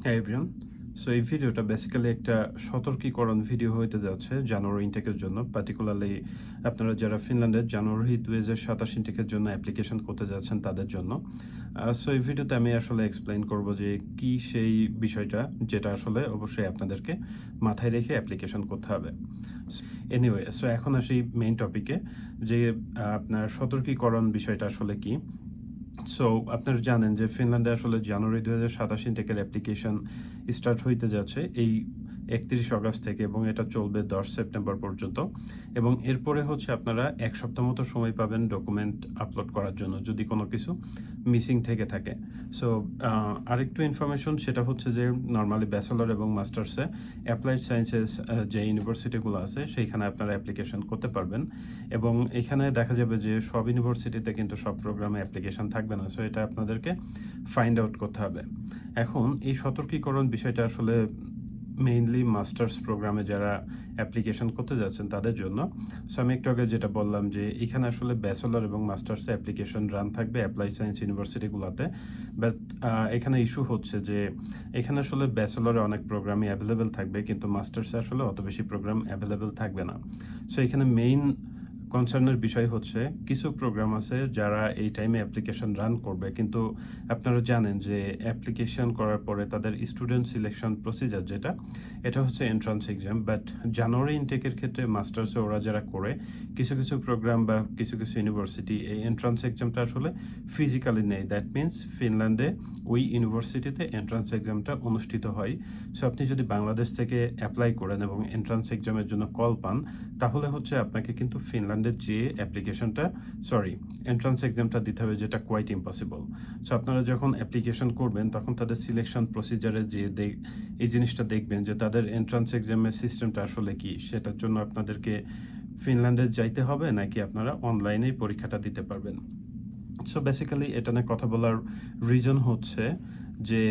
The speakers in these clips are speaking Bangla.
হ্যাঁ এভরিওয়ান। সো এই ভিডিওটা বেসিক্যালি একটা সতর্কীকরণ ভিডিও হইতে যাচ্ছে জানুয়ারি ইনটেকের জন্য। পার্টিকুলারলি আপনারা যারা ফিনল্যান্ডের জানুয়ারি ২০২৭ ইনটেকের জন্য অ্যাপ্লিকেশন করতে যাচ্ছেন তাদের জন্য। সো এই ভিডিওতে আমি আসলে এক্সপ্লেইন করব যে কি সেই বিষয়টা যেটা আসলে অবশ্যই আপনাদেরকে মাথায় রেখে অ্যাপ্লিকেশন করতে হবে। এনিওয়ে সো এখন আসি মেইন টপিকে যে আপনার সতর্কীকরণ বিষয়টা আসলে কি? সো আপনারা জানেন যে ফিনল্যান্ডে আসলে জানুয়ারি ২০২৭ ইনটেকের অ্যাপ্লিকেশন স্টার্ট হইতে যাচ্ছে এই ৩১ অগাস্ট থেকে এবং এটা চলবে ১০ সেপ্টেম্বর পর্যন্ত। এবং এরপরে হচ্ছে আপনারা ১ সপ্তাহ মতো সময় পাবেন ডকুমেন্ট আপলোড করার জন্য যদি কোনো কিছু মিসিং থেকে থাকে। সো আরেকটু ইনফরমেশন সেটা হচ্ছে যে নরমালি ব্যাচেলর এবং মাস্টার্সে অ্যাপ্লাইড সায়েন্সেস যে ইউনিভার্সিটিগুলো আছে সেইখানে আপনারা অ্যাপ্লিকেশন করতে পারবেন। এবং এখানে দেখা যাবে যে সব ইউনিভার্সিটিতে কিন্তু সব প্রোগ্রামে অ্যাপ্লিকেশন থাকবে না। সো এটা আপনাদেরকে ফাইন্ড আউট করতে হবে। এখন এই সতর্কীকরণ বিষয়টা আসলে মেইনলি মাস্টার্স প্রোগ্রামে যারা অ্যাপ্লিকেশন করতে যাচ্ছেন তাদের জন্য। সো আমি একটু আগে যেটা বললাম যে এখানে আসলে ব্যাচেলর এবং মাস্টার্সে অ্যাপ্লিকেশন রান থাকবে অ্যাপ্লাইড সায়েন্স ইউনিভার্সিটিগুলোতে। বাট এখানে ইস্যু হচ্ছে যে এখানে আসলে ব্যাচেলরে অনেক প্রোগ্রামই অ্যাভেলেবেল থাকবে কিন্তু মাস্টার্সে আসলে অত বেশি প্রোগ্রাম অ্যাভেলেবেল থাকবে না। সো এখানে মেইন কনসার্নের বিষয় হচ্ছে কিছু প্রোগ্রাম আছে যারা এই টাইমে অ্যাপ্লিকেশন রান করবে কিন্তু আপনারা জানেন যে অ্যাপ্লিকেশন করার পরে তাদের স্টুডেন্ট সিলেকশন প্রসিজার যেটা এটা হচ্ছে এন্ট্রান্স এক্সাম। বাট জানুয়ারি ইনটেকের ক্ষেত্রে মাস্টার্সে ওরা যারা করে কিছু কিছু প্রোগ্রাম বা কিছু কিছু ইউনিভার্সিটি এই এন্ট্রান্স এক্সামটা আসলে ফিজিক্যালি নেই। দ্যাট মিনস ফিনল্যান্ডে ওই ইউনিভার্সিটিতে এন্ট্রান্স এক্সামটা অনুষ্ঠিত হয়। সো আপনি যদি বাংলাদেশ থেকে অ্যাপ্লাই করেন এবং এন্ট্রান্স এক্সামের জন্য কল পান তাহলে হচ্ছে আপনাকে কিন্তু ফিনল্যান্ডের যে অ্যাপ্লিকেশনটা এন্ট্রান্স এক্সামটা দিতে হবে যেটা কোয়াইট ইম্পসিবল। সো আপনারা যখন অ্যাপ্লিকেশন করবেন তখন তাদের সিলেকশন প্রসিজারে যে এই জিনিসটা দেখবেন যে তাদের এন্ট্রান্স এক্সামের সিস্টেমটা আসলে কি সেটার জন্য আপনাদেরকে ফিনল্যান্ডে যাইতে হবে নাকি আপনারা অনলাইনেই পরীক্ষাটা দিতে পারবেন। সো বেসিক্যালি এটা নিয়ে কথা বলার রিজন হচ্ছে যে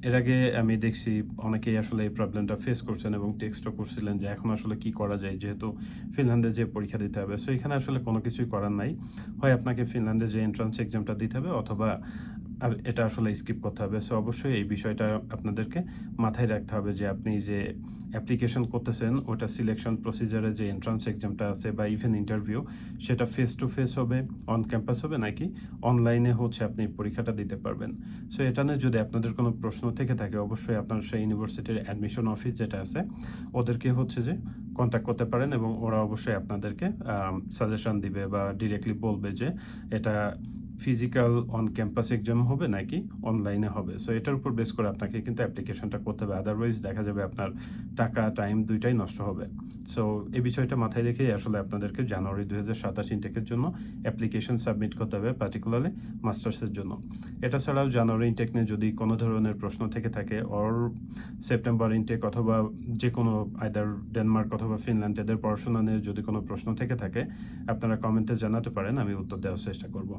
এর আগে আমি দেখছি অনেকেই আসলে এই প্রবলেমটা ফেস করছেন এবং টেক্সটও করছিলেন যে এখন আসলে কি করা যায় যেহেতু ফিনল্যান্ডে যে পরীক্ষা দিতে হবে। সো এখানে আসলে কোনো কিছুই করার নাই। হয় আপনাকে ফিনল্যান্ডে যে এন্ট্রান্স এক্সামটা দিতে হবে অথবা এটা আসলে স্কিপ করতে হবে। সো অবশ্যই এই বিষয়টা আপনাদেরকে মাথায় রাখতে হবে যে আপনি যে অ্যাপ্লিকেশন করতেছেন ওটা সিলেকশন প্রসিজারে যে এন্ট্রান্স এক্সামটা আছে বা ইভেন ইন্টারভিউ সেটা ফেস টু ফেস হবে, অন ক্যাম্পাস হবে নাকি অনলাইনে হচ্ছে আপনি পরীক্ষাটা দিতে পারবেন। সো এটা নিয়ে যদি আপনাদের কোনো প্রশ্ন থেকে থাকে অবশ্যই আপনার সেই ইউনিভার্সিটির অ্যাডমিশন অফিস যেটা আছে ওদেরকে হচ্ছে যে কন্ট্যাক্ট করতে পারেন এবং ওরা অবশ্যই আপনাদেরকে সাজেশন দিবে বা ডিরেক্টলি বলবে যে এটা ফিজিক্যাল অন ক্যাম্পাস এক্সাম হবে নাকি অনলাইনে হবে। সো এটার উপর বেস করে আপনাকে কিন্তু অ্যাপ্লিকেশনটা করতে হবে। আদারওয়াইজ দেখা যাবে আপনার টাকা, টাইম ২ টাই নষ্ট হবে। সো এই বিষয়টা মাথায় রেখেই আসলে আপনাদেরকে জানুয়ারি ২০২৭ ইনটেকের জন্য অ্যাপ্লিকেশন সাবমিট করতে হবে পার্টিকুলারলি মাস্টার্সের জন্য। এটা ছাড়াও জানুয়ারি ইনটেক নিয়ে যদি কোনো ধরনের প্রশ্ন থেকে থাকে অর সেপ্টেম্বর ইনটেক অথবা যেকোনো আইদার ডেনমার্ক অথবা ফিনল্যান্ড এদের পড়াশোনা নিয়ে যদি কোনো প্রশ্ন থেকে থাকে আপনারা কমেন্টে জানাতে পারেন। আমি উত্তর দেওয়ার চেষ্টা করব।